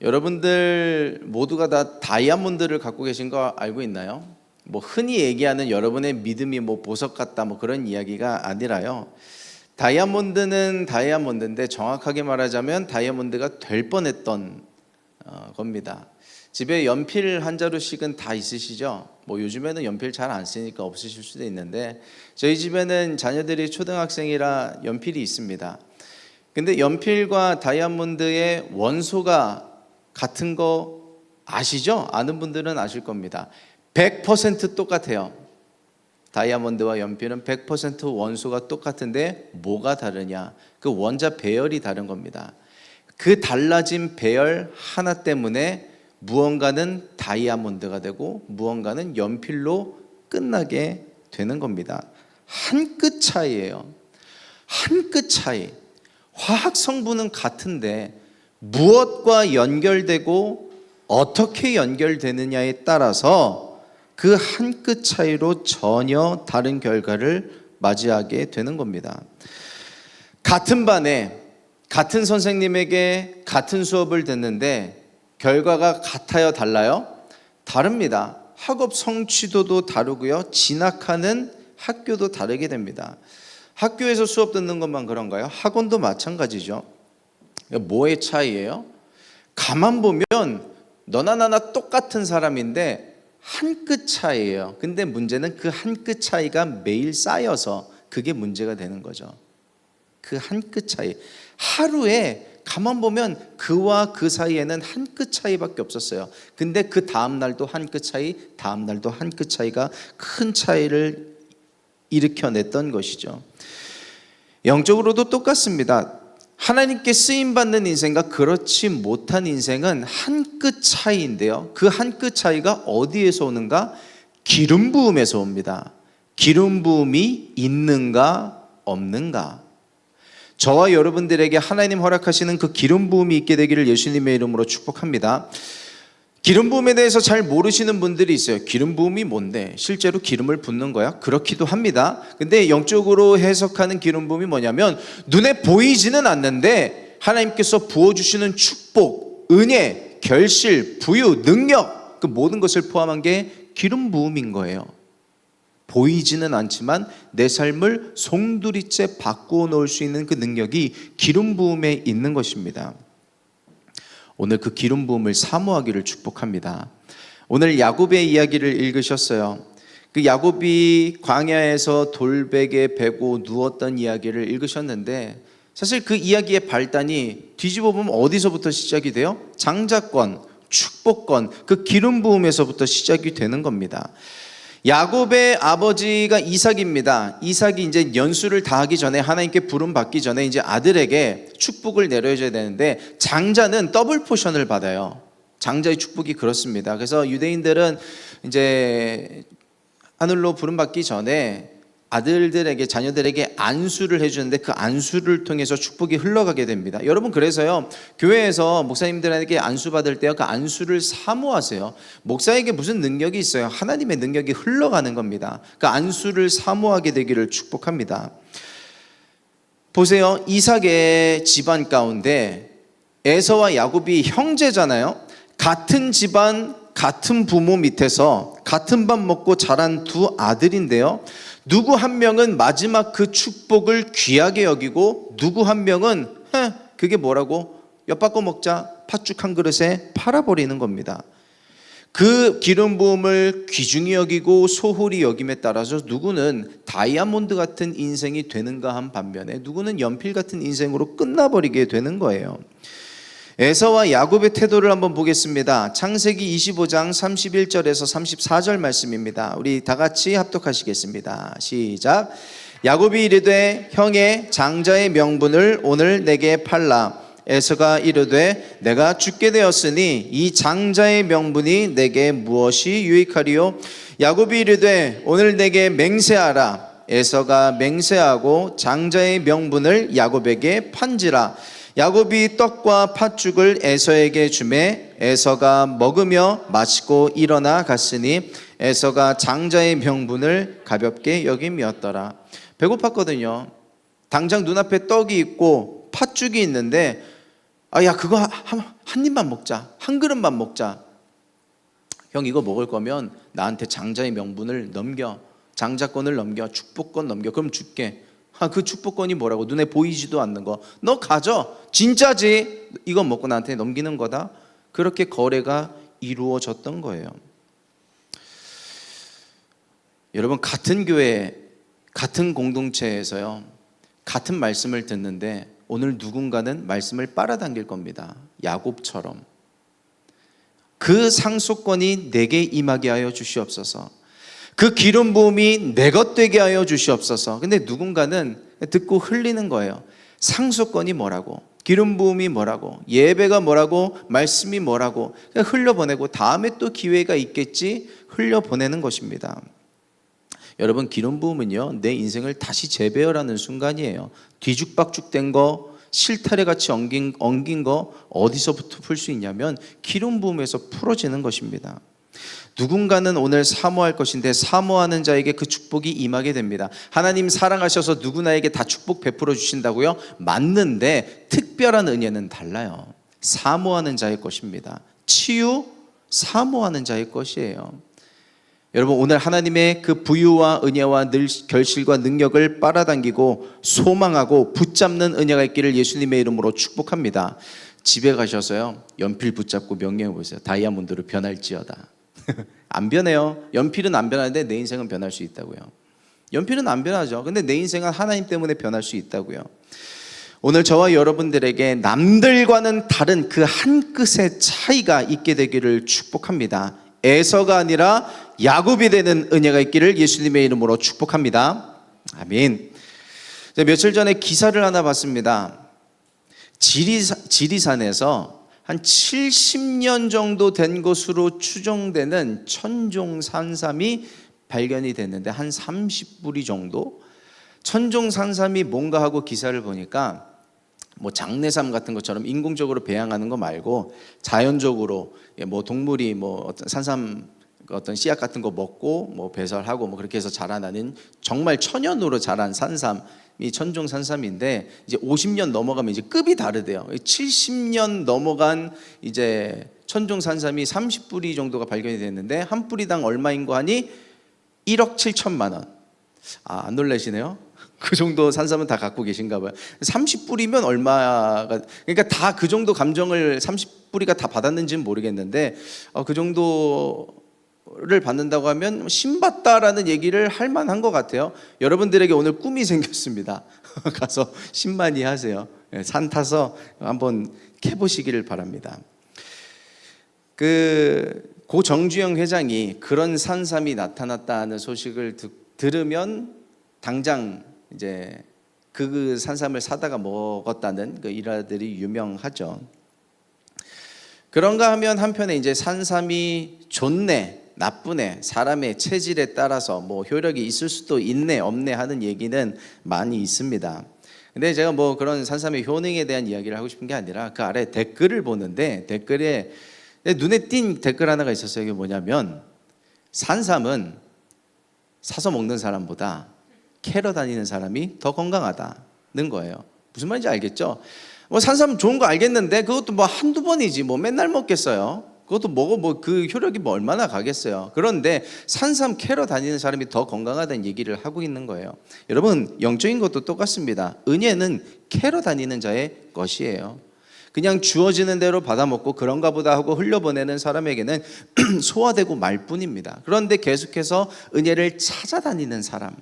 여러분들 모두가 다 다이아몬드를 갖고 계신 거 알고 있나요? 뭐 흔히 얘기하는 여러분의 믿음이 뭐 보석 같다 뭐 그런 이야기가 아니라요. 다이아몬드는 다이아몬드인데 정확하게 말하자면 다이아몬드가 될 뻔했던 겁니다. 집에 연필 한 자루씩은 다 있으시죠? 뭐 요즘에는 연필 잘 안 쓰니까 없으실 수도 있는데 저희 집에는 자녀들이 초등학생이라 연필이 있습니다. 근데 연필과 다이아몬드의 원소가 같은 거 아시죠? 아는 분들은 아실 겁니다. 100% 똑같아요. 다이아몬드와 연필은 100% 원소가 똑같은데 뭐가 다르냐? 그 원자 배열이 다른 겁니다. 그 달라진 배열 하나 때문에 무언가는 다이아몬드가 되고 무언가는 연필로 끝나게 되는 겁니다. 한 끗 차이예요. 한 끗 차이. 화학 성분은 같은데 무엇과 연결되고 어떻게 연결되느냐에 따라서 그 한 끗 차이로 전혀 다른 결과를 맞이하게 되는 겁니다. 같은 반에 같은 선생님에게 같은 수업을 듣는데 결과가 같아요, 달라요? 다릅니다. 학업 성취도도 다르고요. 진학하는 학교도 다르게 됩니다. 학교에서 수업 듣는 것만 그런가요? 학원도 마찬가지죠. 뭐의 차이예요? 가만 보면 너나 나나 똑같은 사람인데 한 끗 차이예요. 근데 문제는 그 한 끗 차이가 매일 쌓여서 그게 문제가 되는 거죠. 그 한 끗 차이. 하루에 가만 보면 그와 그 사이에는 한 끗 차이밖에 없었어요. 근데 그 다음 날도 한 끗 차이, 다음 날도 한 끗 차이가 큰 차이를 일으켜냈던 것이죠. 영적으로도 똑같습니다. 하나님께 쓰임받는 인생과 그렇지 못한 인생은 한 끗 차이인데요. 그 한 끗 차이가 어디에서 오는가? 기름 부음에서 옵니다. 기름 부음이 있는가 없는가? 저와 여러분들에게 하나님 허락하시는 그 기름 부음이 있게 되기를 예수님의 이름으로 축복합니다. 기름 부음에 대해서 잘 모르시는 분들이 있어요. 기름 부음이 뭔데? 실제로 기름을 붓는 거야? 그렇기도 합니다. 근데 영적으로 해석하는 기름 부음이 뭐냐면 눈에 보이지는 않는데 하나님께서 부어주시는 축복, 은혜, 결실, 부유, 능력 그 모든 것을 포함한 게 기름 부음인 거예요. 보이지는 않지만 내 삶을 송두리째 바꾸어 놓을 수 있는 그 능력이 기름 부음에 있는 것입니다. 오늘 그 기름 부음을 사모하기를 축복합니다. 오늘 야곱의 이야기를 읽으셨어요. 그 야곱이 광야에서 돌베개 베고 누웠던 이야기를 읽으셨는데 사실 그 이야기의 발단이 뒤집어 보면 어디서부터 시작이 돼요? 장자권, 축복권, 그 기름 부음에서부터 시작이 되는 겁니다. 야곱의 아버지가 이삭입니다. 이삭이 이제 연수를 다하기 전에 하나님께 부름 받기 전에 이제 아들에게 축복을 내려줘야 되는데 장자는 더블 포션을 받아요. 장자의 축복이 그렇습니다. 그래서 유대인들은 이제 하늘로 부름 받기 전에 아들들에게 자녀들에게 안수를 해주는데 그 안수를 통해서 축복이 흘러가게 됩니다. 여러분 그래서요 교회에서 목사님들에게 안수 받을 때요 그 안수를 사모하세요. 목사에게 무슨 능력이 있어요? 하나님의 능력이 흘러가는 겁니다. 그 안수를 사모하게 되기를 축복합니다. 보세요. 이삭의 집안 가운데 에서와 야곱이 형제잖아요. 같은 집안 같은 부모 밑에서 같은 밥 먹고 자란 두 아들인데요. 누구 한 명은 마지막 그 축복을 귀하게 여기고 누구 한 명은 그게 뭐라고? 엿바꿔 먹자 팥죽 한 그릇에 팔아버리는 겁니다. 그 기름 부음을 귀중히 여기고 소홀히 여김에 따라서 누구는 다이아몬드 같은 인생이 되는가 한 반면에 누구는 연필 같은 인생으로 끝나버리게 되는 거예요. 에서와 야곱의 태도를 한번 보겠습니다. 창세기 25장 31절에서 34절 말씀입니다. 우리 다 같이 합독하시겠습니다. 시작. 야곱이 이르되 형의 장자의 명분을 오늘 내게 팔라. 에서가 이르되 내가 죽게 되었으니 이 장자의 명분이 내게 무엇이 유익하리요? 야곱이 이르되 오늘 내게 맹세하라. 에서가 맹세하고 장자의 명분을 야곱에게 판지라. 야곱이 떡과 팥죽을 에서에게 주매 에서가 먹으며 마시고 일어나 갔으니 에서가 장자의 명분을 가볍게 여김이었더라. 배고팠거든요. 당장 눈앞에 떡이 있고 팥죽이 있는데 야 그거 한 입만 먹자, 한 그릇만 먹자. 형 이거 먹을 거면 나한테 장자의 명분을 넘겨, 장자권을 넘겨, 축복권 넘겨. 그럼 줄게. 그 축복권이 뭐라고? 눈에 보이지도 않는 거. 너 가져. 진짜지? 이거 먹고 나한테 넘기는 거다. 그렇게 거래가 이루어졌던 거예요. 여러분, 같은 교회, 같은 공동체에서요, 같은 말씀을 듣는데 오늘 누군가는 말씀을 빨아당길 겁니다. 야곱처럼. 그 상속권이 내게 임하게 하여 주시옵소서. 그 기름 부음이 내 것 되게 하여 주시옵소서. 근데 누군가는 듣고 흘리는 거예요. 상속권이 뭐라고, 기름 부음이 뭐라고, 예배가 뭐라고, 말씀이 뭐라고, 그냥 흘려보내고 다음에 또 기회가 있겠지 흘려보내는 것입니다. 여러분, 기름 부음은요, 내 인생을 다시 재배열하는 순간이에요. 뒤죽박죽된 거, 실타래같이 엉긴 거 어디서부터 풀 수 있냐면 기름 부음에서 풀어지는 것입니다. 누군가는 오늘 사모할 것인데 사모하는 자에게 그 축복이 임하게 됩니다. 하나님 사랑하셔서 누구나에게 다 축복 베풀어 주신다고요? 맞는데 특별한 은혜는 달라요. 사모하는 자의 것입니다. 치유, 사모하는 자의 것이에요. 여러분, 오늘 하나님의 그 부유와 은혜와 결실과 능력을 빨아당기고 소망하고 붙잡는 은혜가 있기를 예수님의 이름으로 축복합니다. 집에 가셔서요, 연필 붙잡고 명령해 보세요. 다이아몬드로 변할지어다. 안 변해요. 연필은 안 변하는데 내 인생은 변할 수 있다고요. 연필은 안 변하죠. 근데 내 인생은 하나님 때문에 변할 수 있다고요. 오늘 저와 여러분들에게 남들과는 다른 그 한 끗의 차이가 있게 되기를 축복합니다. 에서가 아니라 야곱이 되는 은혜가 있기를 예수님의 이름으로 축복합니다. 아멘. 며칠 전에 기사를 하나 봤습니다. 지리산에서 한 70년 정도 된 것으로 추정되는 천종산삼이 발견이 됐는데 한 30뿌리 정도? 천종산삼이 뭔가 하고 기사를 보니까 뭐 장내삼 같은 것처럼 인공적으로 배양하는 거 말고 자연적으로 뭐 동물이 뭐 어떤 산삼 어떤 씨앗 같은 거 먹고 뭐 배설하고 뭐 그렇게 해서 자라나는 정말 천연으로 자란 산삼이 천종산삼인데, 이제 50년 넘어가면 이제 급이 다르대요. 70년 넘어간 이제 천종산삼이 30뿌리 정도가 발견이 됐는데 한 뿌리당 얼마인 거 하니 1억 7천만 원. 안 놀라시네요? 그 정도 산삼은 다 갖고 계신가 봐요. 30뿌리면 얼마가, 그러니까 다 그 정도 감정을 30뿌리가 다 받았는지는 모르겠는데 그 정도를 받는다고 하면 신받다라는 얘기를 할 만한 것 같아요. 여러분들에게 오늘 꿈이 생겼습니다. 가서 신만이 하세요. 산 타서 한번 캐보시기를 바랍니다. 고 정주영 회장이 그런 산삼이 나타났다는 소식을 들으면 당장 이제 그 산삼을 사다가 먹었다는 그 일화들이 유명하죠. 그런가 하면 한편에 이제 산삼이 좋네, 나쁘네, 사람의 체질에 따라서 뭐 효력이 있을 수도 있네, 없네 하는 얘기는 많이 있습니다. 근데 제가 뭐 그런 산삼의 효능에 대한 이야기를 하고 싶은 게 아니라 그 아래 댓글을 보는데 댓글에 눈에 띈 댓글 하나가 있었어요. 이게 뭐냐면 산삼은 사서 먹는 사람보다 캐러 다니는 사람이 더 건강하다는 거예요. 무슨 말인지 알겠죠? 뭐 산삼 좋은 거 알겠는데 그것도 뭐 한두 번이지 뭐 맨날 먹겠어요? 그것도 먹어 뭐 그 효력이 뭐 얼마나 가겠어요? 그런데 산삼 캐러 다니는 사람이 더 건강하다는 얘기를 하고 있는 거예요. 여러분, 영적인 것도 똑같습니다. 은혜는 캐러 다니는 자의 것이에요. 그냥 주어지는 대로 받아먹고 그런가 보다 하고 흘려보내는 사람에게는 소화되고 말 뿐입니다. 그런데 계속해서 은혜를 찾아다니는 사람,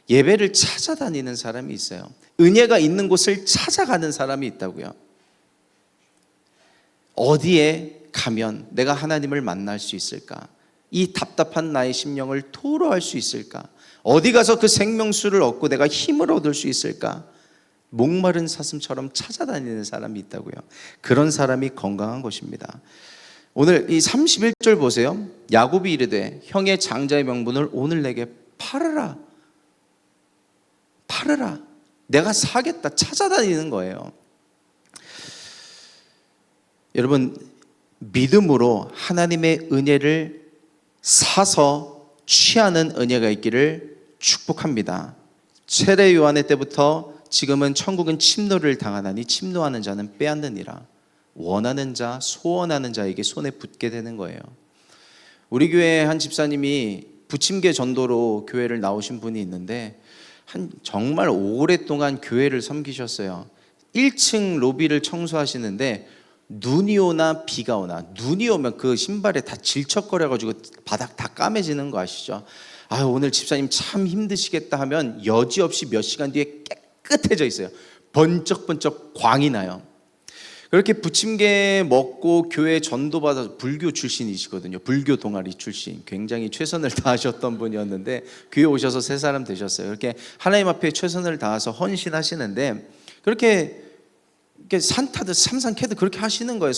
예배를 찾아다니는 사람이 있어요. 은혜가 있는 곳을 찾아가는 사람이 있다고요. 어디에 가면 내가 하나님을 만날 수 있을까? 이 답답한 나의 심령을 토로할 수 있을까? 어디 가서 그 생명수를 얻고 내가 힘을 얻을 수 있을까? 목마른 사슴처럼 찾아다니는 사람이 있다고요. 그런 사람이 건강한 것입니다. 오늘 이 31절 보세요. 야곱이 이르되 형의 장자의 명분을 오늘 내게 팔으라. 팔으라. 내가 사겠다. 찾아다니는 거예요. 여러분, 믿음으로 하나님의 은혜를 사서 취하는 은혜가 있기를 축복합니다. 세례 요한의 때부터 지금은 천국은 침노를 당하나니 침노하는 자는 빼앗느니라. 원하는 자, 소원하는 자에게 손에 붙게 되는 거예요. 우리 교회 한 집사님이 부침개 전도로 교회를 나오신 분이 있는데 정말 오랫동안 교회를 섬기셨어요. 1층 로비를 청소하시는데 눈이 오나 비가 오나, 눈이 오면 그 신발에 다 질척거려가지고 바닥 다 까매지는 거 아시죠? 아유, 오늘 집사님 참 힘드시겠다 하면 여지없이 몇 시간 뒤에 깨끗해져 있어요. 번쩍번쩍 광이 나요. 그렇게 부침개 먹고 교회 전도받아서, 불교 출신이시거든요. 불교 동아리 출신, 굉장히 최선을 다하셨던 분이었는데 교회 오셔서 새 사람 되셨어요. 그렇게 하나님 앞에 최선을 다해서 헌신하시는데, 그렇게 산타듯 삼산캐듯 그렇게 하시는 거예요.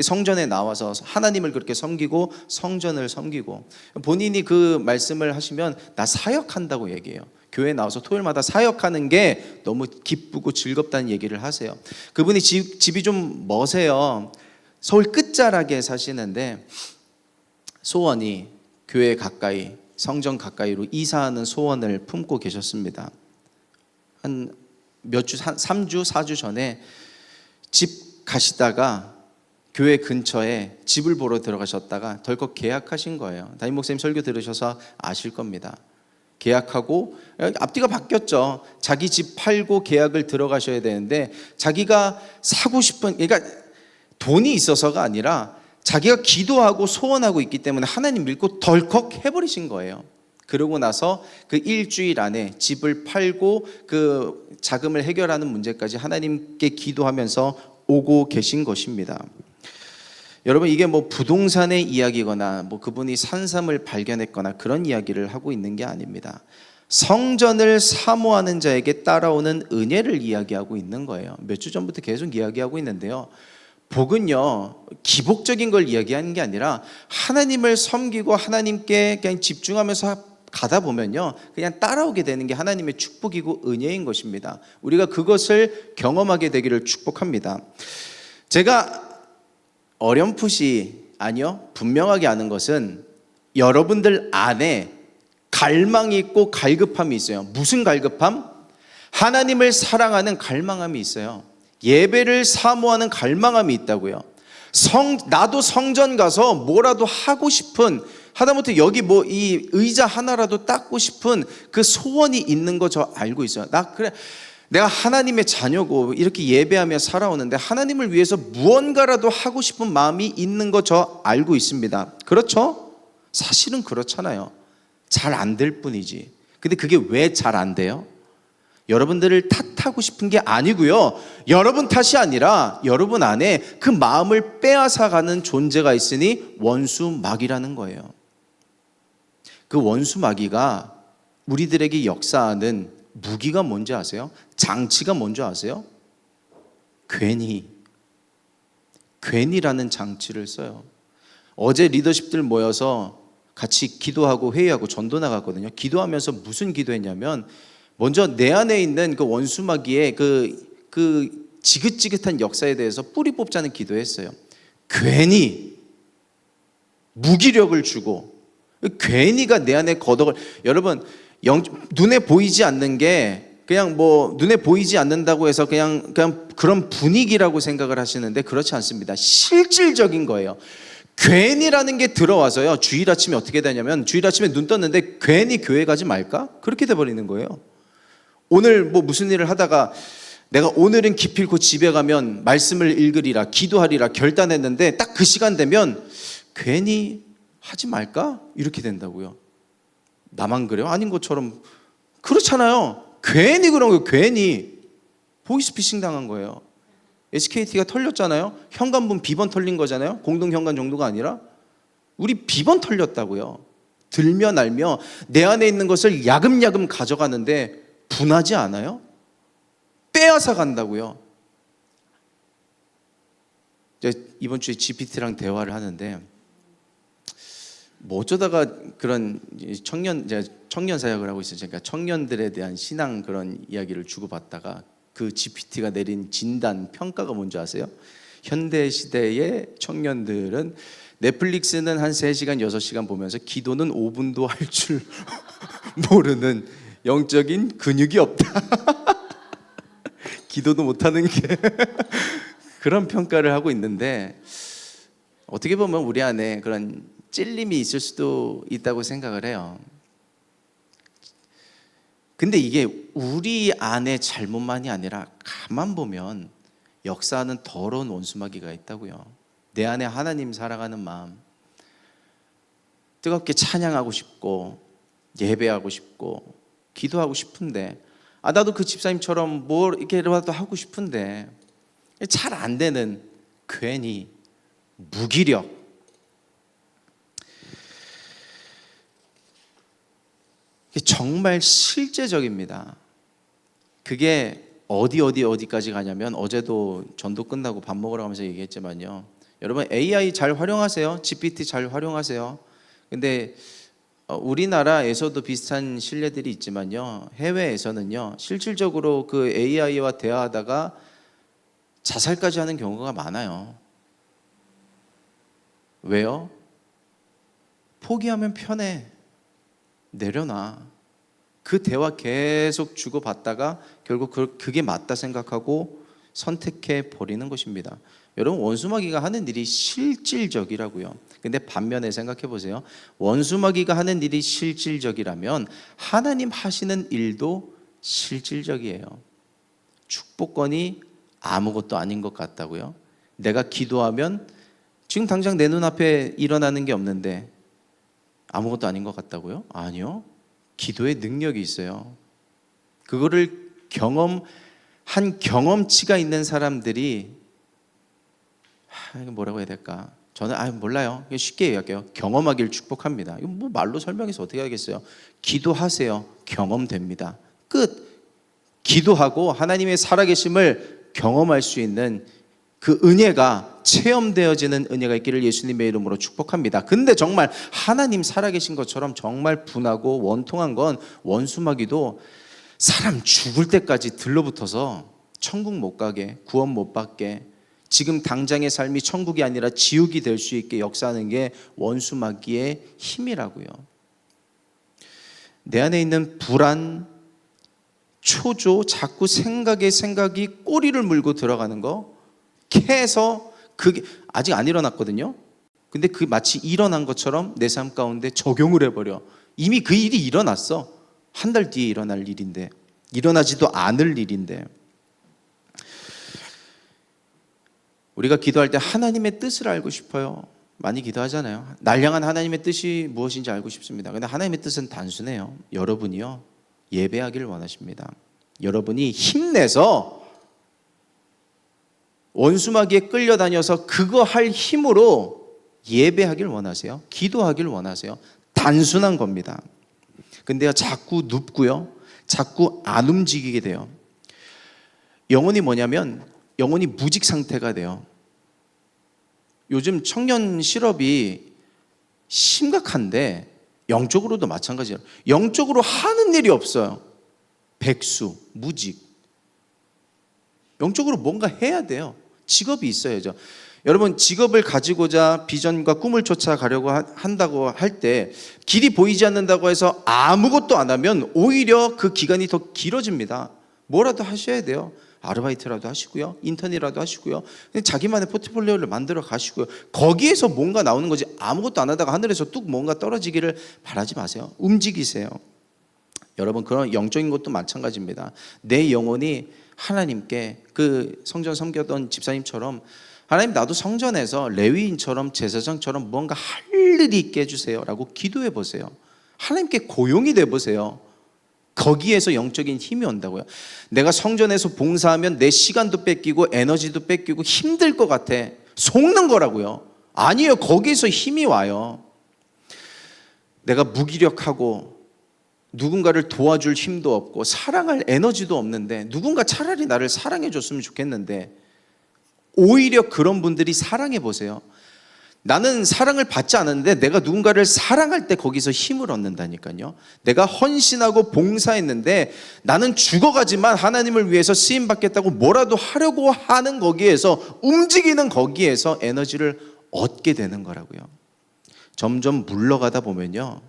성전에 나와서 하나님을 그렇게 섬기고 성전을 섬기고, 본인이 그 말씀을 하시면 나 사역한다고 얘기해요. 교회에 나와서 토요일마다 사역하는 게 너무 기쁘고 즐겁다는 얘기를 하세요. 그분이 집이 좀 머세요. 서울 끝자락에 사시는데 소원이 교회 가까이, 성전 가까이로 이사하는 소원을 품고 계셨습니다. 한 몇 주, 3주, 4주 전에 집 가시다가 교회 근처에 집을 보러 들어가셨다가 덜컥 계약하신 거예요. 담임 목사님 설교 들으셔서 아실 겁니다. 계약하고 앞뒤가 바뀌었죠. 자기 집 팔고 계약을 들어가셔야 되는데, 자기가 사고 싶은, 그러니까 돈이 있어서가 아니라 자기가 기도하고 소원하고 있기 때문에 하나님 믿고 덜컥 해버리신 거예요. 그러고 나서 그 일주일 안에 집을 팔고 그 자금을 해결하는 문제까지 하나님께 기도하면서 오고 계신 것입니다. 여러분, 이게 뭐 부동산의 이야기거나 뭐 그분이 산삼을 발견했거나 그런 이야기를 하고 있는 게 아닙니다. 성전을 사모하는 자에게 따라오는 은혜를 이야기하고 있는 거예요. 몇 주 전부터 계속 이야기하고 있는데요, 복은요 기복적인 걸 이야기하는 게 아니라 하나님을 섬기고 하나님께 그냥 집중하면서 가다 보면요 그냥 따라오게 되는 게 하나님의 축복이고 은혜인 것입니다. 우리가 그것을 경험하게 되기를 축복합니다. 제가 어렴풋이, 아니요, 분명하게 아는 것은 여러분들 안에 갈망이 있고 갈급함이 있어요. 무슨 갈급함? 하나님을 사랑하는 갈망함이 있어요. 예배를 사모하는 갈망함이 있다고요. 나도 성전 가서 뭐라도 하고 싶은, 하다못해 여기 뭐 이 의자 하나라도 닦고 싶은 그 소원이 있는 거 저 알고 있어요. 내가 하나님의 자녀고 이렇게 예배하며 살아오는데 하나님을 위해서 무언가라도 하고 싶은 마음이 있는 거 저 알고 있습니다. 그렇죠? 사실은 그렇잖아요. 잘 안 될 뿐이지. 근데 그게 왜 잘 안 돼요? 여러분들을 탓하고 싶은 게 아니고요, 여러분 탓이 아니라 여러분 안에 그 마음을 빼앗아가는 존재가 있으니 원수마귀라는 거예요. 그 원수마귀가 우리들에게 역사하는 무기가 뭔지 아세요? 장치가 뭔지 아세요? 괜히라는 장치를 써요. 어제 리더십들 모여서 같이 기도하고 회의하고 전도 나갔거든요. 기도하면서 무슨 기도했냐면, 먼저 내 안에 있는 그 원수마귀의 그 지긋지긋한 역사에 대해서 뿌리 뽑자는 기도했어요. 괜히 무기력을 주고, 괜히가 내 안에 거덕을, 여러분 눈에 보이지 않는 게 그냥 뭐 눈에 보이지 않는다고 해서 그냥 그런 분위기라고 생각을 하시는데 그렇지 않습니다. 실질적인 거예요. 괜히라는 게 들어와서요, 주일 아침에 어떻게 되냐면, 주일 아침에 눈 떴는데 괜히 교회 가지 말까? 그렇게 돼버리는 거예요. 오늘 뭐 무슨 일을 하다가 내가 오늘은 기필코 집에 가면 말씀을 읽으리라, 기도하리라 결단했는데 딱 그 시간 되면 괜히 하지 말까? 이렇게 된다고요. 나만 그래요? 아닌 것처럼. 그렇잖아요. 괜히 그런 거예요. 괜히 보이스피싱 당한 거예요. SKT가 털렸잖아요. 현관분 비번 털린 거잖아요. 공동현관 정도가 아니라 우리 비번 털렸다고요. 들며 날며 내 안에 있는 것을 야금야금 가져가는데 분하지 않아요? 빼앗아 간다고요. 이번 주에 GPT랑 대화를 하는데, 뭐 어쩌다가 그런 청년 사역을 하고 있어요. 그러니까 청년들에 대한 신앙 그런 이야기를 주고받다가 그 GPT가 내린 진단 평가가 뭔지 아세요? 현대 시대의 청년들은 넷플릭스는 한 3시간 6시간 보면서 기도는 5분도 할 줄 모르는 영적인 근육이 없다. 기도도 못하는 게 그런 평가를 하고 있는데, 어떻게 보면 우리 안에 그런 찔림이 있을 수도 있다고 생각을 해요. 근데 이게 우리 안의 잘못만이 아니라 가만 보면 역사하는 더러운 원수마귀가 있다고요. 내 안에 하나님 사랑하는 마음, 뜨겁게 찬양하고 싶고 예배하고 싶고 기도하고 싶은데, 나도 그 집사님처럼 뭘 이렇게라도 하고 싶은데 잘 안 되는 괜히 무기력, 정말 실제적입니다. 그게 어디까지 가냐면, 어제도 전도 끝나고 밥 먹으러 가면서 얘기했지만요, 여러분 AI 잘 활용하세요. GPT 잘 활용하세요. 근데 우리나라에서도 비슷한 신뢰들이 있지만요, 해외에서는요 실질적으로 그 AI와 대화하다가 자살까지 하는 경우가 많아요. 왜요? 포기하면 편해. 내려놔. 그 대화 계속 주고받다가 결국 그게 맞다 생각하고 선택해 버리는 것입니다. 여러분, 원수마귀가 하는 일이 실질적이라고요. 근데 반면에 생각해 보세요. 원수마귀가 하는 일이 실질적이라면 하나님 하시는 일도 실질적이에요. 축복권이 아무것도 아닌 것 같다고요. 내가 기도하면 지금 당장 내 눈앞에 일어나는 게 없는데 아무것도 아닌 것 같다고요? 아니요. 기도의 능력이 있어요. 그거를 경험한 경험치가 있는 사람들이, 이거 뭐라고 해야 될까? 저는 몰라요. 쉽게 얘기할게요. 경험하기를 축복합니다. 이거 뭐 말로 설명해서 어떻게 하겠어요? 기도하세요. 경험됩니다. 끝. 기도하고 하나님의 살아계심을 경험할 수 있는 그 은혜가 체험되어지는 은혜가 있기를 예수님의 이름으로 축복합니다. 근데 정말 하나님 살아계신 것처럼 정말 분하고 원통한 건 원수마귀도 사람 죽을 때까지 들러붙어서 천국 못 가게, 구원 못 받게, 지금 당장의 삶이 천국이 아니라 지옥이 될 수 있게 역사하는 게 원수마귀의 힘이라고요. 내 안에 있는 불안, 초조, 자꾸 생각이 꼬리를 물고 들어가는 거, 캐서 그게 아직 안 일어났거든요. 근데 그 마치 일어난 것처럼 내 삶 가운데 적용을 해버려. 이미 그 일이 일어났어. 한 달 뒤에 일어날 일인데, 일어나지도 않을 일인데. 우리가 기도할 때 하나님의 뜻을 알고 싶어요. 많이 기도하잖아요. 날 향한 하나님의 뜻이 무엇인지 알고 싶습니다. 근데 하나님의 뜻은 단순해요. 여러분이요, 예배하기를 원하십니다. 여러분이 힘내서 원수마귀에 끌려다녀서 그거 할 힘으로 예배하길 원하세요. 기도하길 원하세요. 단순한 겁니다. 근데요, 자꾸 눕고요, 자꾸 안 움직이게 돼요. 영혼이 뭐냐면 영혼이 무직 상태가 돼요. 요즘 청년 실업이 심각한데 영적으로도 마찬가지예요. 영적으로 하는 일이 없어요. 백수, 무직. 영적으로 뭔가 해야 돼요. 직업이 있어야죠. 여러분, 직업을 가지고자 비전과 꿈을 쫓아가려고 한다고 할 때 길이 보이지 않는다고 해서 아무것도 안 하면 오히려 그 기간이 더 길어집니다. 뭐라도 하셔야 돼요. 아르바이트라도 하시고요, 인턴이라도 하시고요, 자기만의 포트폴리오를 만들어 가시고요. 거기에서 뭔가 나오는 거지, 아무것도 안 하다가 하늘에서 뚝 뭔가 떨어지기를 바라지 마세요. 움직이세요. 여러분, 그런 영적인 것도 마찬가지입니다. 내 영혼이 하나님께, 그 성전 섬겼던 집사님처럼, 하나님, 나도 성전에서 레위인처럼 제사장처럼 뭔가 할 일이 있게 해주세요 라고 기도해 보세요. 하나님께 고용이 돼 보세요. 거기에서 영적인 힘이 온다고요. 내가 성전에서 봉사하면 내 시간도 뺏기고 에너지도 뺏기고 힘들 것 같아, 속는 거라고요. 아니에요. 거기에서 힘이 와요. 내가 무기력하고 누군가를 도와줄 힘도 없고 사랑할 에너지도 없는데 누군가 차라리 나를 사랑해 줬으면 좋겠는데, 오히려 그런 분들이 사랑해 보세요. 나는 사랑을 받지 않았는데 내가 누군가를 사랑할 때 거기서 힘을 얻는다니까요. 내가 헌신하고 봉사했는데 나는 죽어가지만 하나님을 위해서 쓰임받겠다고 뭐라도 하려고 하는 거기에서, 움직이는 거기에서 에너지를 얻게 되는 거라고요. 점점 물러가다 보면요,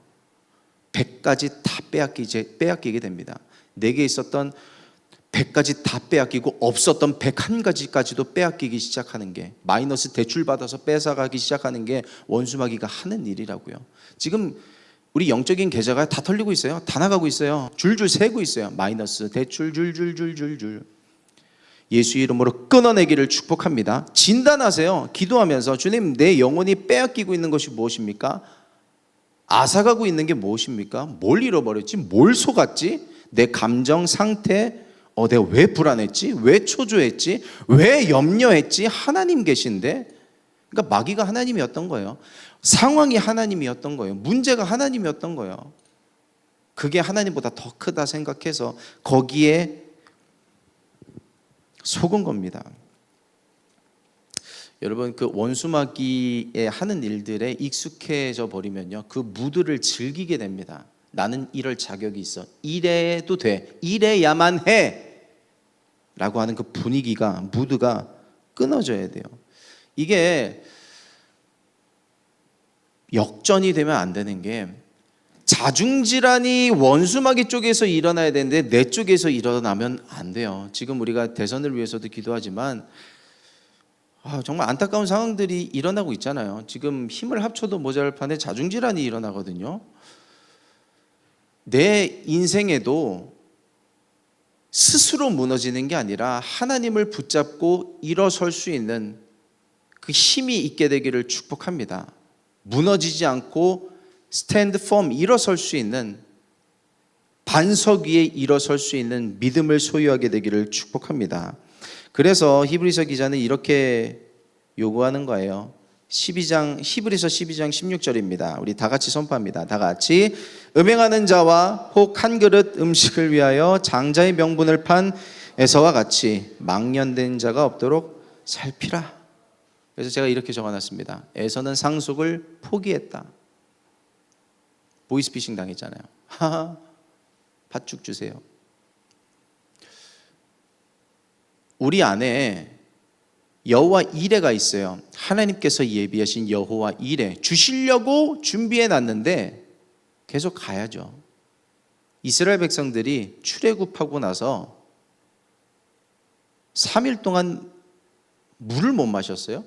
100가지 다 빼앗기게 됩니다. 내게 있었던 100가지 다 빼앗기고 없었던 101가지까지도 빼앗기기 시작하는 게, 마이너스 대출 받아서 뺏어가기 시작하는 게 원수마귀가 하는 일이라고요. 지금 우리 영적인 계좌가 다 털리고 있어요. 다 나가고 있어요. 줄줄 세고 있어요. 마이너스 대출 줄줄줄줄줄. 예수 이름으로 끊어내기를 축복합니다. 진단하세요. 기도하면서, 주님, 내 영혼이 빼앗기고 있는 것이 무엇입니까? 앗아가고 있는 게 무엇입니까? 뭘 잃어버렸지? 뭘 속았지? 내 감정 상태, 내가 왜 불안했지? 왜 초조했지? 왜 염려했지? 하나님 계신데? 그러니까 마귀가 하나님이었던 거예요. 상황이 하나님이었던 거예요. 문제가 하나님이었던 거예요. 그게 하나님보다 더 크다 생각해서 거기에 속은 겁니다. 여러분, 그 원수마귀의 하는 일들에 익숙해져 버리면요, 그 무드를 즐기게 됩니다. 나는 이럴 자격이 있어, 이래도 돼, 이래야만 해 라고 하는 그 분위기가, 무드가 끊어져야 돼요. 이게 역전이 되면 안 되는 게, 자중질환이 원수마귀 쪽에서 일어나야 되는데 내 쪽에서 일어나면 안 돼요. 지금 우리가 대선을 위해서도 기도하지만 정말 안타까운 상황들이 일어나고 있잖아요. 지금 힘을 합쳐도 모자랄 판에 자중질환이 일어나거든요. 내 인생에도 스스로 무너지는 게 아니라 하나님을 붙잡고 일어설 수 있는 그 힘이 있게 되기를 축복합니다. 무너지지 않고 스탠드 펌, 일어설 수 있는, 반석 위에 일어설 수 있는 믿음을 소유하게 되기를 축복합니다. 그래서 히브리서 기자는 이렇게 요구하는 거예요. 히브리서 12장 16절입니다. 우리 다 같이 선포합니다. 다 같이. 음행하는 자와 혹 한 그릇 음식을 위하여 장자의 명분을 판 에서와 같이 망령된 자가 없도록 살피라. 그래서 제가 이렇게 적어놨습니다. 에서는 상속을 포기했다. 보이스피싱 당했잖아요. 하하, 팥죽 주세요. 우리 안에 여호와 이레가 있어요. 하나님께서 예비하신 여호와 이레, 주시려고 준비해 놨는데 계속 가야죠. 이스라엘 백성들이 출애굽하고 나서 3일 동안 물을 못 마셨어요.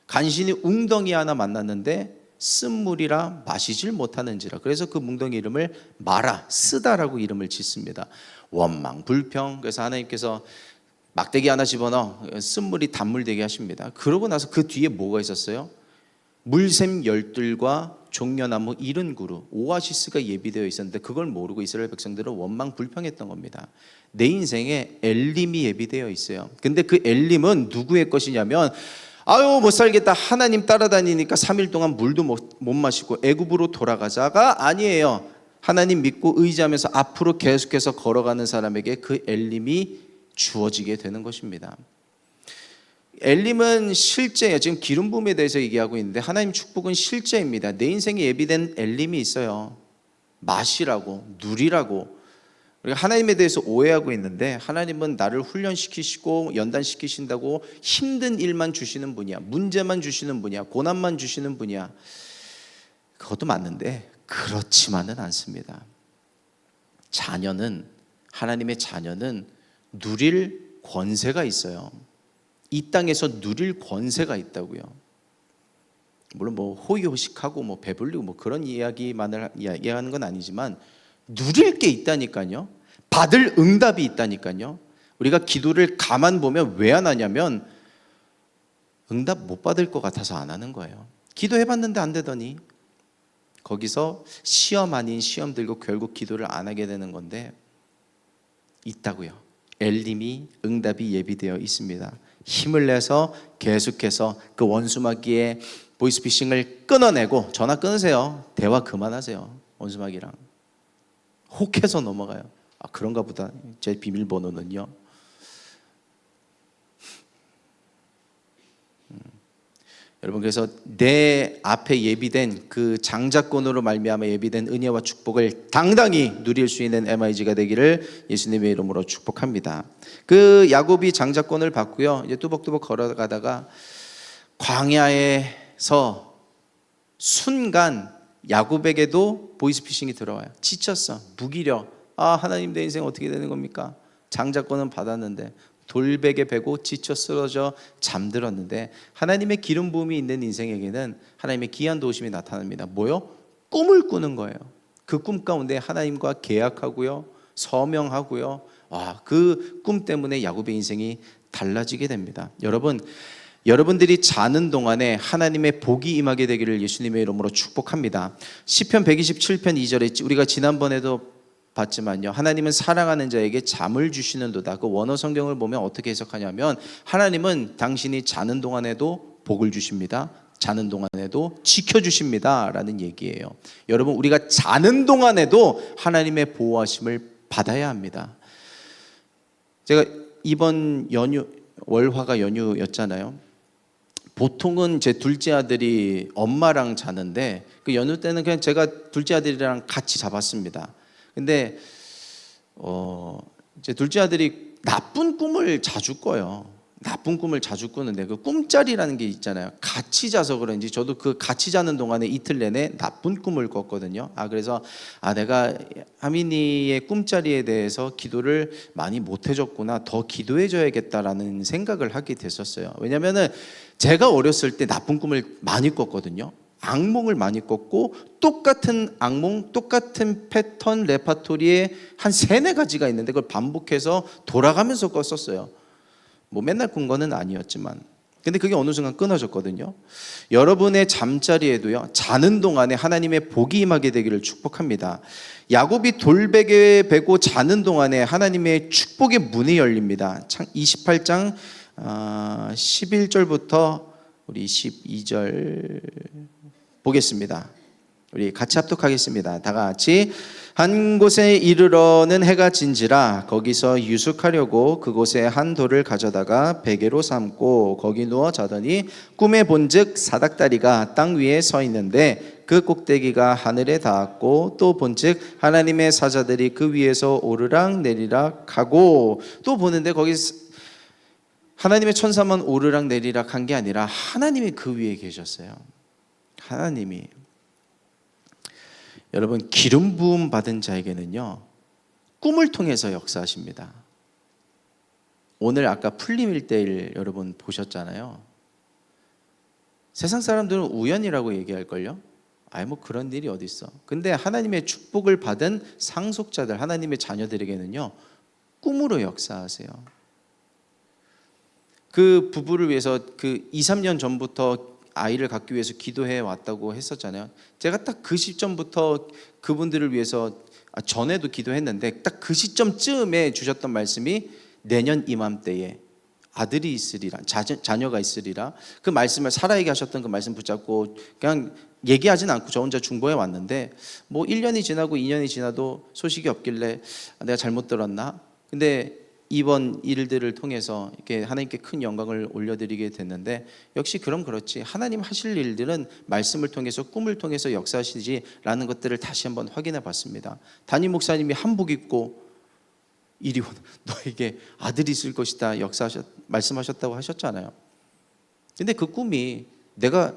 간신히 웅덩이 하나 만났는데 쓴물이라 마시질 못하는지라. 그래서 그 웅덩이 이름을 마라, 쓰다라고 이름을 짓습니다. 원망, 불평. 그래서 하나님께서 막대기 하나 집어넣어 쓴물이 단물 되게 하십니다. 그러고 나서 그 뒤에 뭐가 있었어요? 물샘 열둘과 종려나무 70그루, 오아시스가 예비되어 있었는데 그걸 모르고 이스라엘 백성들은 원망 불평했던 겁니다. 내 인생에 엘림이 예비되어 있어요. 근데 그 엘림은 누구의 것이냐면, 못 살겠다, 하나님 따라다니니까 3일 동안 물도 못 마시고 애굽으로 돌아가자가 아니에요. 하나님 믿고 의지하면서 앞으로 계속해서 걸어가는 사람에게 그 엘림이 주어지게 되는 것입니다. 엘림은 실제예요. 지금 기름 부음에 대해서 얘기하고 있는데 하나님 축복은 실제입니다. 내 인생에 예비된 엘림이 있어요. 마시라고, 누리라고. 우리가 하나님에 대해서 오해하고 있는데, 하나님은 나를 훈련시키시고 연단시키신다고 힘든 일만 주시는 분이야, 문제만 주시는 분이야, 고난만 주시는 분이야. 그것도 맞는데 그렇지만은 않습니다. 하나님의 자녀는 누릴 권세가 있어요. 이 땅에서 누릴 권세가 있다고요. 물론 호의호식하고 배불리고 그런 이야기만을 이야기하는 건 아니지만 누릴 게 있다니까요. 받을 응답이 있다니까요. 우리가 기도를 가만 보면 왜 안 하냐면 응답 못 받을 것 같아서 안 하는 거예요. 기도해봤는데 안 되더니 거기서 시험 아닌 시험 들고 결국 기도를 안 하게 되는 건데, 있다고요. 엘림이, 응답이 예비되어 있습니다. 힘을 내서 계속해서 그 원수마귀의 보이스피싱을 끊어내고, 전화 끊으세요. 대화 그만하세요. 원수마귀랑 혹해서 넘어가요. 그런가 보다. 제 비밀번호는요. 여러분, 그래서 내 앞에 예비된 그 장자권으로 말미암아 예비된 은혜와 축복을 당당히 누릴 수 있는 MIG가 되기를 예수님의 이름으로 축복합니다. 그 야곱이 장자권을 받고요, 이제 뚜벅뚜벅 걸어가다가 광야에서 순간 야곱에게도 보이스피싱이 들어와요. 지쳤어, 무기력. 하나님, 내 인생 어떻게 되는 겁니까? 장자권은 받았는데 돌베개 베고 지쳐 쓰러져 잠들었는데 하나님의 기름 부음이 있는 인생에게는 하나님의 귀한 도우심이 나타납니다. 뭐요? 꿈을 꾸는 거예요. 그 꿈 가운데 하나님과 계약하고요, 서명하고요. 그 꿈 때문에 야곱의 인생이 달라지게 됩니다. 여러분들이 자는 동안에 하나님의 복이 임하게 되기를 예수님의 이름으로 축복합니다. 시편 127편 2절에 우리가 지난번에도 봤지만요, 하나님은 사랑하는 자에게 잠을 주시는도다. 그 원어 성경을 보면 어떻게 해석하냐면, 하나님은 당신이 자는 동안에도 복을 주십니다. 자는 동안에도 지켜주십니다 라는 얘기예요. 여러분, 우리가 자는 동안에도 하나님의 보호하심을 받아야 합니다. 제가 이번 연휴, 월화가 연휴였잖아요. 보통은 제 둘째 아들이 엄마랑 자는데 그 연휴 때는 그냥 제가 둘째 아들이랑 같이 잡았습니다. 근데 제 둘째 아들이 나쁜 꿈을 자주 꿔요. 나쁜 꿈을 자주 꾸는데 그 꿈자리라는 게 있잖아요. 같이 자서 그런지 저도 그 같이 자는 동안에 이틀 내내 나쁜 꿈을 꿨거든요. 그래서 내가 하민이의 꿈자리에 대해서 기도를 많이 못 해줬구나, 더 기도해 줘야겠다라는 생각을 하게 됐었어요. 왜냐면은 제가 어렸을 때 나쁜 꿈을 많이 꿨거든요. 악몽을 많이 꿨고, 똑같은 악몽, 똑같은 패턴 레파토리에 한 3-4가지가 있는데 그걸 반복해서 돌아가면서 꿨었어요. 뭐 맨날 꾼 거는 아니었지만, 근데 그게 어느 순간 끊어졌거든요. 여러분의 잠자리에도요, 자는 동안에 하나님의 복이 임하게 되기를 축복합니다. 야곱이 돌베개 베고 자는 동안에 하나님의 축복의 문이 열립니다. 28장 11절부터 우리 12절 보겠습니다. 우리 같이 합독하겠습니다. 다 같이. 한 곳에 이르러는 해가 진지라 거기서 유숙하려고 그곳에 한 돌을 가져다가 베개로 삼고 거기 누워 자더니 꿈에 본즉 사닥다리가 땅 위에 서 있는데 그 꼭대기가 하늘에 닿았고, 또 본즉 하나님의 사자들이 그 위에서 오르락 내리락 하고, 또 보는데 거기 하나님의 천사만 오르락 내리락 한 게 아니라 하나님이 그 위에 계셨어요. 하나님이. 여러분, 기름 부음 받은 자에게는요, 꿈을 통해서 역사하십니다. 오늘 아까 풀림 1대1 여러분 보셨잖아요. 세상 사람들은 우연이라고 얘기할걸요. 뭐 그런 일이 어디 있어. 근데 하나님의 축복을 받은 상속자들, 하나님의 자녀들에게는요, 꿈으로 역사하세요. 그 부부를 위해서 그 2-3년 전부터 아이를 갖기 위해서 기도해 왔다고 했었잖아요. 제가 딱 그 시점부터 그분들을 위해서 전에도 기도했는데 딱 그 시점쯤에 주셨던 말씀이 내년 이맘때에 아들이 있으리라, 자녀가 있으리라. 그 말씀을 살아있게 하셨던 그 말씀 붙잡고 그냥 얘기하진 않고 저 혼자 중보해 왔는데, 뭐 1년이 지나고 2년이 지나도 소식이 없길래 내가 잘못 들었나? 근데 이번 일들을 통해서 이렇게 하나님께 큰 영광을 올려드리게 됐는데, 역시 그렇지, 하나님 하실 일들은 말씀을 통해서, 꿈을 통해서 역사하시지라는 것들을 다시 한번 확인해 봤습니다. 담임 목사님이 한복 입고 이리 와, 너에게 아들이 있을 것이다 말씀하셨다고 하셨잖아요. 근데 그 꿈이 내가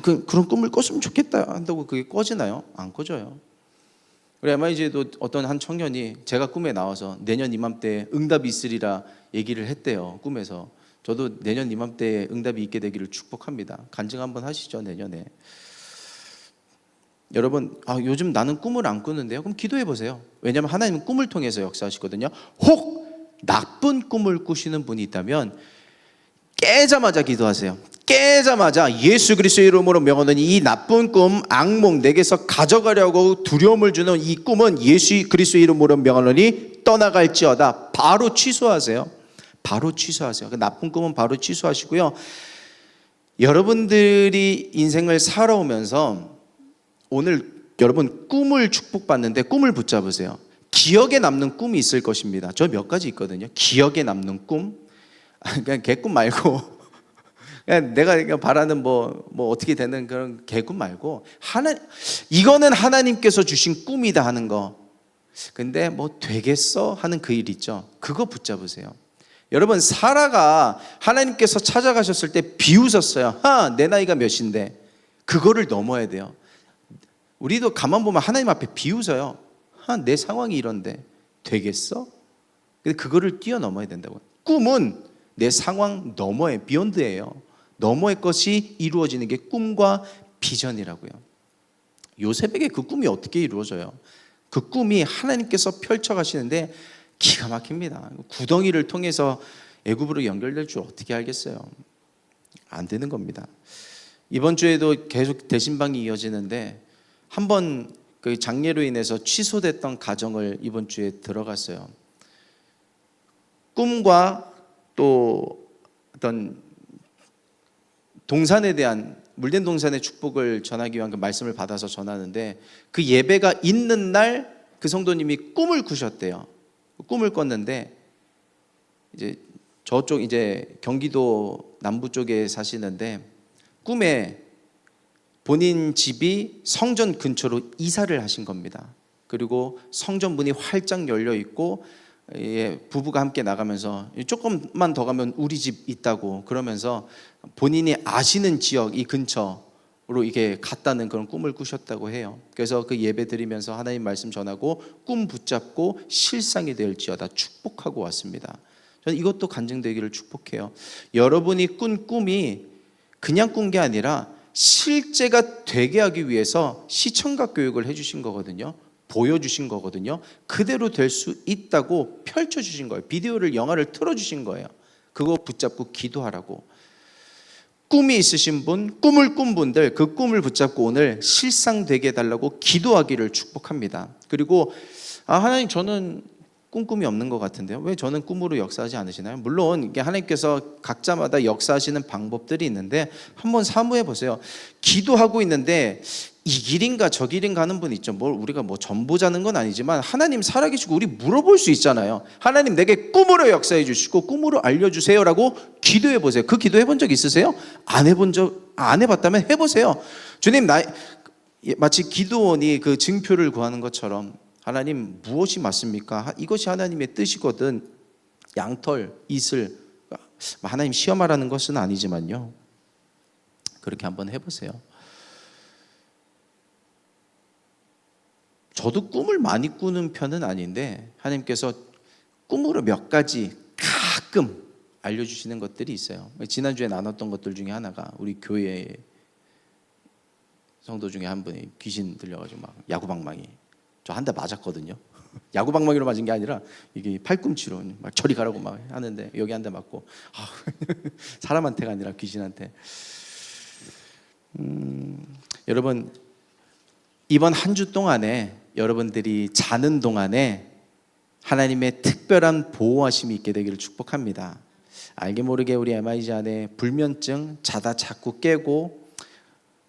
그런 꿈을 꿨으면 좋겠다 한다고 그게 꿔지나요? 안 꿔져요. 우리 MIG에도 어떤 한 청년이 제가 꿈에 나와서 내년 이맘때에 응답이 있으리라 얘기를 했대요. 꿈에서. 저도 내년 이맘때에 응답이 있게 되기를 축복합니다. 간증 한번 하시죠, 내년에. 여러분, 요즘 나는 꿈을 안 꾸는데요. 그럼 기도해 보세요. 왜냐하면 하나님은 꿈을 통해서 역사하시거든요. 혹 나쁜 꿈을 꾸시는 분이 있다면 깨자마자 기도하세요. 깨자마자 예수 그리스도의 이름으로 명하노니 이 나쁜 꿈, 악몽, 내게서 가져가려고 두려움을 주는 이 꿈은 예수 그리스도의 이름으로 명하노니 떠나갈지어다. 바로 취소하세요. 바로 취소하세요. 그 나쁜 꿈은 바로 취소하시고요. 여러분들이 인생을 살아오면서 오늘 여러분 꿈을 축복받는데 꿈을 붙잡으세요. 기억에 남는 꿈이 있을 것입니다. 저 몇 가지 있거든요. 기억에 남는 꿈. 그냥 개꿈 말고 그냥 내가 바라는 뭐 어떻게 되는 그런 개꿈 말고, 이거는 하나님께서 주신 꿈이다 하는 거. 근데 뭐 되겠어 하는 그 일 있죠. 그거 붙잡으세요. 여러분, 사라가 하나님께서 찾아가셨을 때 비웃었어요. 내 나이가 몇인데. 그거를 넘어야 돼요. 우리도 가만 보면 하나님 앞에 비웃어요. 내 상황이 이런데 되겠어? 근데 그거를 뛰어넘어야 된다고. 꿈은 내 상황 너머의 비욘드예요. 너머의 것이 이루어지는 게 꿈과 비전이라고요. 요셉에게 그 꿈이 어떻게 이루어져요? 그 꿈이 하나님께서 펼쳐가시는데 기가 막힙니다. 구덩이를 통해서 애굽으로 연결될 줄 어떻게 알겠어요? 안 되는 겁니다. 이번 주에도 계속 대신방이 이어지는데 한번 그 장례로 인해서 취소됐던 가정을 이번 주에 들어갔어요. 꿈과 또 어떤 동산에 대한 물된 동산의 축복을 전하기 위한 그 말씀을 받아서 전하는데, 그 예배가 있는 날 그 성도님이 꿈을 꾸셨대요. 꿈을 꿨는데 이제 저쪽 이제 경기도 남부 쪽에 사시는데 꿈에 본인 집이 성전 근처로 이사를 하신 겁니다. 그리고 성전 문이 활짝 열려 있고 부부가 함께 나가면서 조금만 더 가면 우리 집 있다고 그러면서 본인이 아시는 지역 이 근처로 이게 갔다는 그런 꿈을 꾸셨다고 해요. 그래서 그 예배 드리면서 하나님 말씀 전하고 꿈 붙잡고 실상이 될지어다 축복하고 왔습니다. 저는 이것도 간증되기를 축복해요. 여러분이 꾼 꿈이 그냥 꾼 게 아니라 실제가 되게 하기 위해서 시청각 교육을 해주신 거거든요. 보여주신 거거든요. 그대로 될 수 있다고 펼쳐주신 거예요. 비디오를, 영화를 틀어주신 거예요. 그거 붙잡고 기도하라고. 꿈이 있으신 분, 꿈을 꾼 분들, 그 꿈을 붙잡고 오늘 실상되게 해달라고 기도하기를 축복합니다. 그리고 하나님, 저는 꿈이 없는 것 같은데요, 왜 저는 꿈으로 역사하지 않으시나요? 물론 이게 하나님께서 각자마다 역사하시는 방법들이 있는데 한번 사모해 보세요. 기도하고 있는데 이 길인가 저 길인가 하는 분 있죠. 우리가 전보자는 건 아니지만 하나님 살아계시고 우리 물어볼 수 있잖아요. 하나님, 내게 꿈으로 역사해 주시고 꿈으로 알려주세요라고 기도해 보세요. 그 기도 해본 적 있으세요? 안 해봤다면 해보세요. 주님, 마치 기도원이 그 증표를 구하는 것처럼, 하나님 무엇이 맞습니까? 이것이 하나님의 뜻이거든. 양털, 이슬. 하나님 시험하라는 것은 아니지만요, 그렇게 한번 해보세요. 저도 꿈을 많이 꾸는 편은 아닌데 하나님께서 꿈으로 몇 가지 가끔 알려주시는 것들이 있어요. 지난주에 나눴던 것들 중에 하나가, 우리 교회 성도 중에 한 분이 귀신 들려가지고 막 야구방망이, 저 한 대 맞았거든요. 야구방망이로 맞은 게 아니라 이게 팔꿈치로 막 저리 가라고 막 하는데 여기 한 대 맞고, 사람한테가 아니라 귀신한테. 여러분, 이번 한 주 동안에 여러분들이 자는 동안에 하나님의 특별한 보호하심이 있게 되기를 축복합니다. 알게 모르게 우리 MIG 안에 불면증, 자다 자꾸 깨고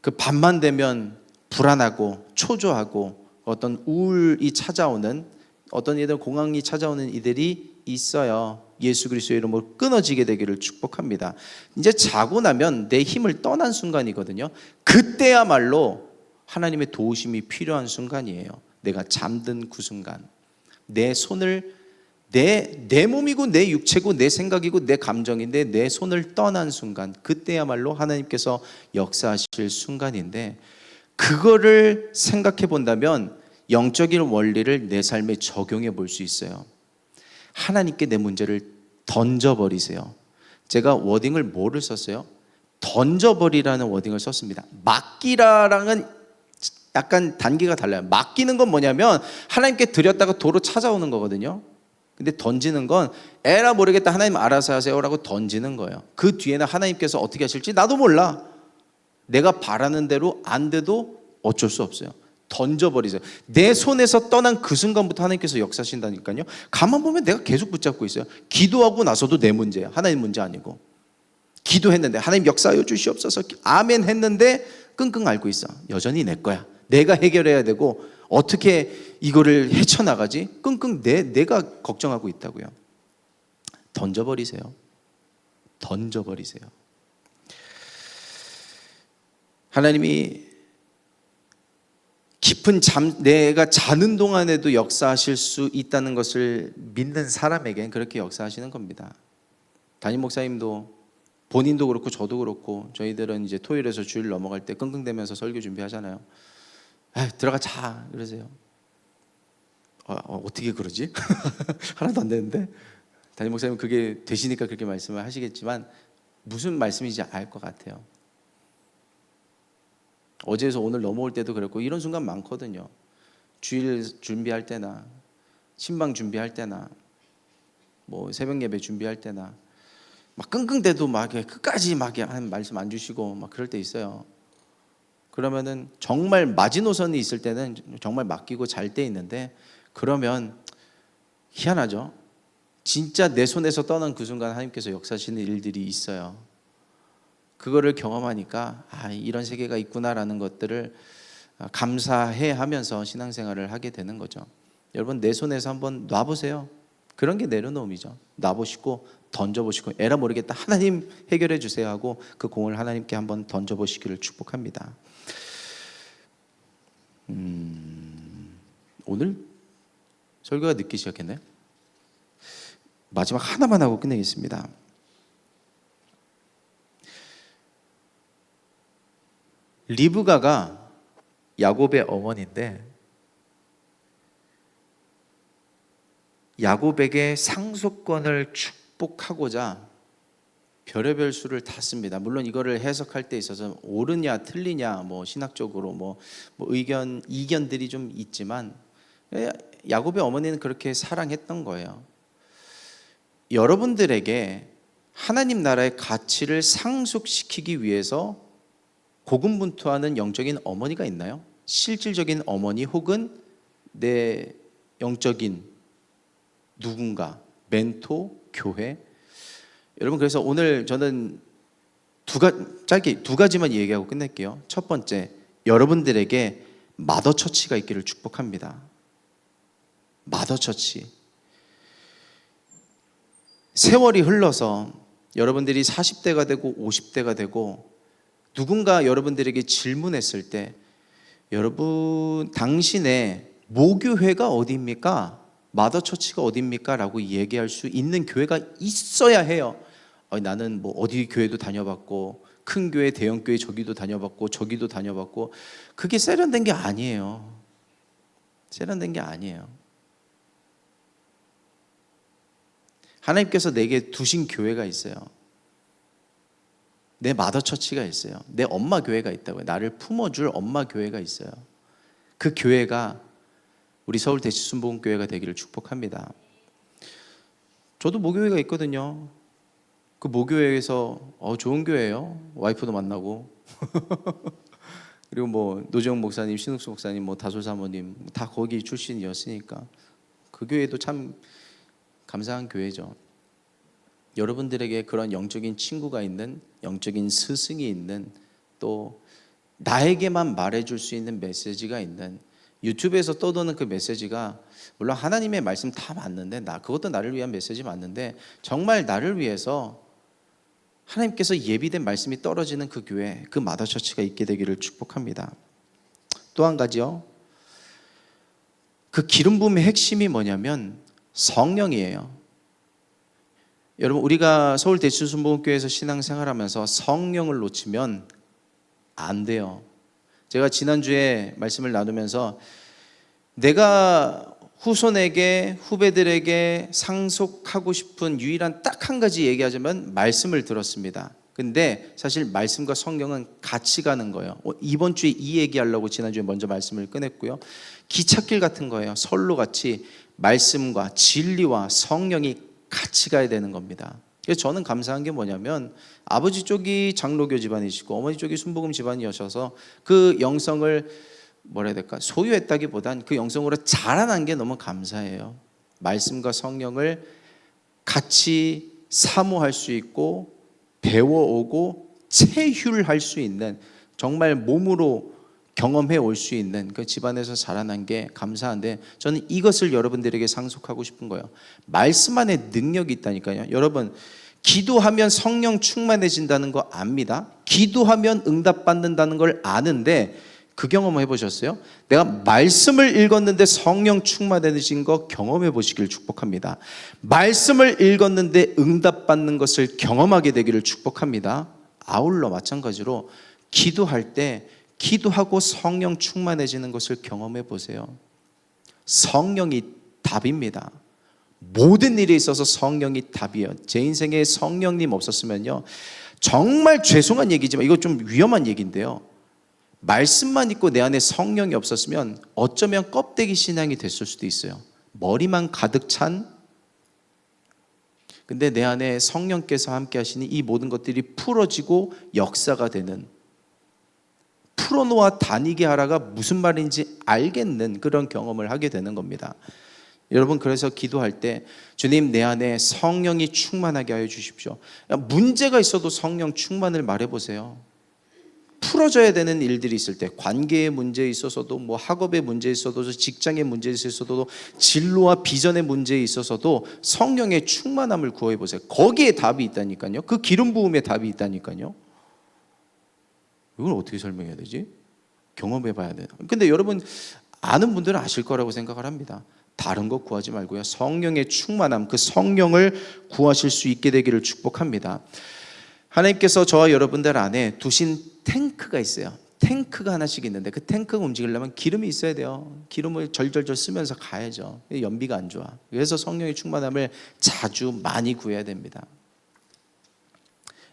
그 밤만 되면 불안하고 초조하고 어떤 우울이 찾아오는, 어떤 이들 공황이 찾아오는 이들이 있어요. 예수 그리스도의 이름으로 끊어지게 되기를 축복합니다. 이제 자고 나면 내 힘을 떠난 순간이거든요. 그때야말로 하나님의 도우심이 필요한 순간이에요. 내가 잠든 그 순간, 내 손을, 내 몸이고 내 육체고 내 생각이고 내 감정인데 내 손을 떠난 순간, 그때야말로 하나님께서 역사하실 순간인데, 그거를 생각해 본다면 영적인 원리를 내 삶에 적용해 볼 수 있어요. 하나님께 내 문제를 던져버리세요. 제가 워딩을 뭐를 썼어요? 던져버리라는 워딩을 썼습니다. 맡기라랑은 약간 단계가 달라요. 맡기는 건 뭐냐면 하나님께 드렸다가 도로 찾아오는 거거든요. 근데 던지는 건 에라 모르겠다, 하나님 알아서 하세요라고 던지는 거예요. 그 뒤에는 하나님께서 어떻게 하실지 나도 몰라. 내가 바라는 대로 안 돼도 어쩔 수 없어요. 던져버리세요. 내 손에서 떠난 그 순간부터 하나님께서 역사하신다니까요. 가만 보면 내가 계속 붙잡고 있어요. 기도하고 나서도 내 문제예요. 하나님 문제 아니고. 기도했는데 하나님 역사하여 주시옵소서, 아멘 했는데 끙끙 앓고 있어. 여전히 내 거야. 내가 해결해야 되고 어떻게 이거를 헤쳐나가지? 끙끙 내가 걱정하고 있다고요. 던져버리세요. 던져버리세요. 하나님이 깊은 내가 자는 동안에도 역사하실 수 있다는 것을 믿는 사람에겐 그렇게 역사하시는 겁니다. 담임 목사님도, 본인도 그렇고 저도 그렇고, 저희들은 이제 토요일에서 주일 넘어갈 때 끙끙대면서 설교 준비하잖아요. 들어가 자 그러세요. 어떻게 그러지? 하나도 안 되는데. 담임 목사님 그게 되시니까 그렇게 말씀을 하시겠지만 무슨 말씀인지 알 것 같아요. 어제에서 오늘 넘어올 때도 그랬고 이런 순간 많거든요. 주일 준비할 때나 신방 준비할 때나 뭐 새벽 예배 준비할 때나 막 끙끙대도 막 끝까지 막 한 말씀 안 주시고 막 그럴 때 있어요. 그러면은 정말 마지노선이 있을 때는 정말 맡기고 잘 때 있는데, 그러면 희한하죠. 진짜 내 손에서 떠난 그 순간 하나님께서 역사하시는 일들이 있어요. 그거를 경험하니까 이런 세계가 있구나라는 것들을 감사해 하면서 신앙생활을 하게 되는 거죠. 여러분 내 손에서 한번 놔보세요. 그런 게 내려놓음이죠. 놔보시고 던져보시고 에라 모르겠다 하나님 해결해 주세요 하고 그 공을 하나님께 한번 던져보시기를 축복합니다. 오늘 설교가 늦게 시작했네요. 마지막 하나만 하고 끝내겠습니다. 리브가가 야곱의 어머니인데 야곱에게 상속권을 축복하고자 별의별 수를 다 씁니다. 물론 이거를 해석할 때 있어서 옳으냐 틀리냐 뭐 신학적으로 뭐 이견들이 좀 있지만 야곱의 어머니는 그렇게 사랑했던 거예요. 여러분들에게 하나님 나라의 가치를 상속시키기 위해서 고군분투하는 영적인 어머니가 있나요? 실질적인 어머니 혹은 내 영적인 누군가, 멘토, 교회. 여러분 그래서 오늘 저는 짧게 두 가지만 얘기하고 끝낼게요. 첫 번째, 여러분들에게 마더처치가 있기를 축복합니다. 마더처치. 세월이 흘러서 여러분들이 40대가 되고 50대가 되고 누군가 여러분들에게 질문했을 때 여러분 당신의 모교회가 어디입니까? 마더처치가 어디입니까? 라고 얘기할 수 있는 교회가 있어야 해요. 나는 뭐 어디 교회도 다녀봤고 큰 교회 대형 교회 저기도 다녀봤고 저기도 다녀봤고 그게 세련된 게 아니에요. 세련된 게 아니에요. 하나님께서 내게 두신 교회가 있어요. 내 마더처치가 있어요. 내 엄마 교회가 있다고요. 나를 품어줄 엄마 교회가 있어요. 그 교회가 우리 서울 대치순복음교회가 되기를 축복합니다. 저도 모교회가 있거든요. 그 모교회에서 좋은 교회예요. 와이프도 만나고 그리고 뭐 노재용 목사님, 신욱수 목사님, 뭐 다솔 사모님 다 거기 출신이었으니까 그 교회도 참 감사한 교회죠. 여러분들에게 그런 영적인 친구가 있는, 영적인 스승이 있는, 또 나에게만 말해줄 수 있는 메시지가 있는, 유튜브에서 떠도는 그 메시지가 물론 하나님의 말씀 다 맞는데 그것도 나를 위한 메시지 맞는데 정말 나를 위해서 하나님께서 예비된 말씀이 떨어지는 그 교회, 그 마더처치가 있게 되기를 축복합니다. 또 한 가지요. 그 기름 부음의 핵심이 뭐냐면 성령이에요. 여러분 우리가 서울 대치순복음교회에서 신앙생활하면서 성령을 놓치면 안 돼요. 제가 지난주에 말씀을 나누면서 내가 후손에게 후배들에게 상속하고 싶은 유일한 딱 한 가지 얘기하자면 말씀을 들었습니다. 근데 사실 말씀과 성령은 같이 가는 거예요. 이번 주에 이 얘기하려고 지난주에 먼저 말씀을 꺼냈고요. 기찻길 같은 거예요. 선로 같이 말씀과 진리와 성령이 같이 가야 되는 겁니다. 그래서 저는 감사한 게 뭐냐면 아버지 쪽이 장로교 집안이시고 어머니 쪽이 순복음 집안이셔서 그 영성을 뭐라 해야 될까? 소유했다기보단 그 영성으로 자라난 게 너무 감사해요. 말씀과 성령을 같이 사모할 수 있고 배워오고 체휼할 수 있는, 정말 몸으로 경험해 올 수 있는 그 집안에서 자라난 게 감사한데, 저는 이것을 여러분들에게 상속하고 싶은 거예요. 말씀 안에 능력이 있다니까요. 여러분 기도하면 성령 충만해진다는 거 압니다. 기도하면 응답받는다는 걸 아는데 그 경험 해보셨어요? 내가 말씀을 읽었는데 성령 충만해진 거 경험해 보시길 축복합니다. 말씀을 읽었는데 응답받는 것을 경험하게 되기를 축복합니다. 아울러 마찬가지로 기도할 때 기도하고 성령 충만해지는 것을 경험해 보세요. 성령이 답입니다. 모든 일에 있어서 성령이 답이에요. 제 인생에 성령님 없었으면요, 정말 죄송한 얘기지만 이거 좀 위험한 얘기인데요, 말씀만 있고 내 안에 성령이 없었으면 어쩌면 껍데기 신앙이 됐을 수도 있어요. 머리만 가득 찬, 근데 내 안에 성령께서 함께 하시니 이 모든 것들이 풀어지고 역사가 되는, 풀어놓아 다니게 하라가 무슨 말인지 알겠는 그런 경험을 하게 되는 겁니다. 여러분, 그래서 기도할 때 주님, 내 안에 성령이 충만하게 하여 주십시오. 문제가 있어도 성령 충만을 말해보세요. 풀어져야 되는 일들이 있을 때, 관계의 문제에 있어서도, 뭐 학업의 문제에 있어도, 직장의 문제에 있어서도, 진로와 비전의 문제에 있어서도 성령의 충만함을 구해 보세요. 거기에 답이 있다니까요. 그 기름 부음에 답이 있다니까요. 이걸 어떻게 설명해야 되지? 경험해 봐야 돼요. 근데 여러분, 아는 분들은 아실 거라고 생각을 합니다. 다른 거 구하지 말고요, 성령의 충만함, 그 성령을 구하실 수 있게 되기를 축복합니다. 하나님께서 저와 여러분들 안에 두신 탱크가 있어요. 탱크가 하나씩 있는데 그 탱크가 움직이려면 기름이 있어야 돼요. 기름을 절절절 쓰면서 가야죠. 연비가 안 좋아. 그래서 성령의 충만함을 자주 많이 구해야 됩니다.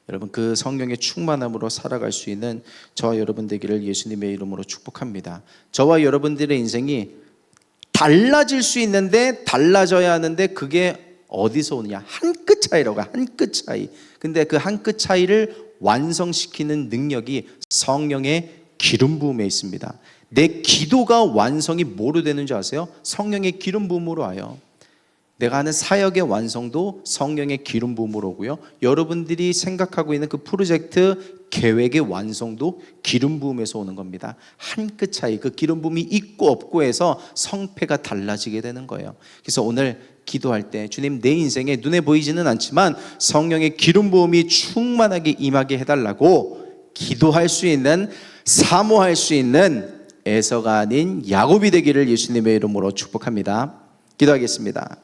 여러분, 그 성령의 충만함으로 살아갈 수 있는 저와 여러분 되기를 예수님의 이름으로 축복합니다. 저와 여러분들의 인생이 달라질 수 있는데, 달라져야 하는데, 그게 어디서 오느냐? 한 끗 차이라고, 한 끗 차이. 근데 그 한 끗 차이를 완성시키는 능력이 성령의 기름 부음에 있습니다. 내 기도가 완성이 뭐로 되는지 아세요? 성령의 기름 부음으로 와요. 내가 하는 사역의 완성도 성령의 기름 부음으로 오고요, 여러분들이 생각하고 있는 그 프로젝트 계획의 완성도 기름 부음에서 오는 겁니다. 한 끗 차이, 그 기름 부음이 있고 없고 해서 성패가 달라지게 되는 거예요. 그래서 오늘 기도할 때 주님, 내 인생에 눈에 보이지는 않지만 성령의 기름 부음이 충만하게 임하게 해달라고 기도할 수 있는, 사모할 수 있는 에서가 아닌 야곱이 되기를 예수님의 이름으로 축복합니다. 기도하겠습니다.